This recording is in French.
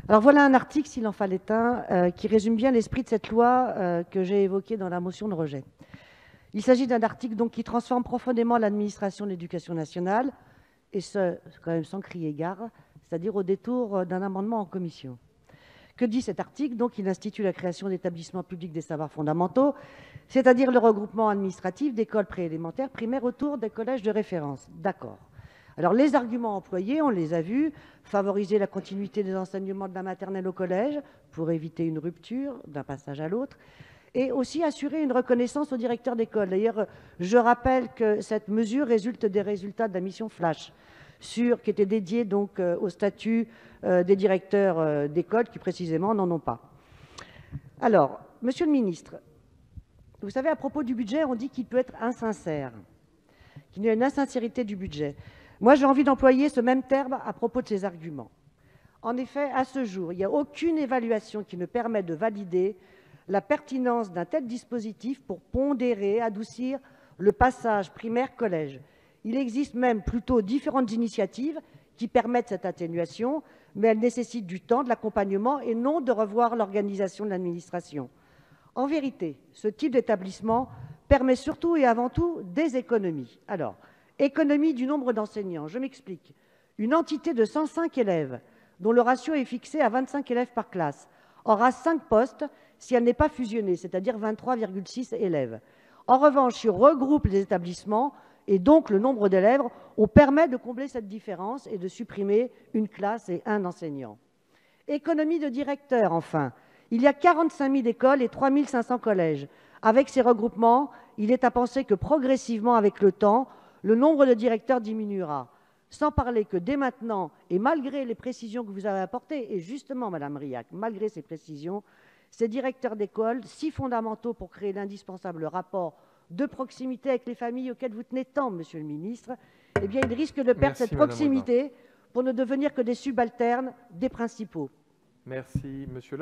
Alors voilà un article, s'il en fallait un, qui résume bien l'esprit de cette loi que j'ai évoquée dans la motion de rejet. Il s'agit d'un article donc, qui transforme profondément l'administration de l'éducation nationale, et ce, quand même sans crier gare, c'est-à-dire au détour d'un amendement en commission. Que dit cet article? Donc, il institue la création d'établissements publics des savoirs fondamentaux, c'est-à-dire le regroupement administratif d'écoles préélémentaires primaires autour des collèges de référence. D'accord. Alors, les arguments employés, on les a vus: favoriser la continuité des enseignements de la maternelle au collège pour éviter une rupture d'un passage à l'autre, et aussi assurer une reconnaissance au directeur d'école. D'ailleurs, je rappelle que cette mesure résulte des résultats de la mission Flash, qui était dédiée donc au statut des directeurs d'école qui précisément n'en ont pas. Alors, monsieur le ministre, vous savez, à propos du budget, on dit qu'il peut être insincère, qu'il y a une insincérité du budget. Moi, j'ai envie d'employer ce même terme à propos de ces arguments. En effet, à ce jour, il n'y a aucune évaluation qui ne permet de valider la pertinence d'un tel dispositif pour pondérer, adoucir le passage primaire-collège. Il existe même plutôt différentes initiatives qui permettent cette atténuation, mais elles nécessitent du temps, de l'accompagnement et non de revoir l'organisation de l'administration. En vérité, ce type d'établissement permet surtout et avant tout des économies. Alors, économie du nombre d'enseignants, je m'explique. Une entité de 105 élèves, dont le ratio est fixé à 25 élèves par classe, aura 5 postes si elle n'est pas fusionnée, c'est-à-dire 23,6 élèves. En revanche, si on regroupe les établissements et donc le nombre d'élèves, on permet de combler cette différence et de supprimer une classe et un enseignant. Économie de directeurs, enfin. Il y a 45 000 écoles et 3 500 collèges. Avec ces regroupements, il est à penser que progressivement, avec le temps, le nombre de directeurs diminuera. Sans parler que dès maintenant, et malgré les précisions que vous avez apportées, et justement, Madame Rilhac, malgré ces précisions, ces directeurs d'école, si fondamentaux pour créer l'indispensable rapport de proximité avec les familles auxquelles vous tenez tant, Monsieur le ministre, eh bien, ils risquent de perdre cette proximité pour ne devenir que des subalternes des principaux. Merci, Monsieur.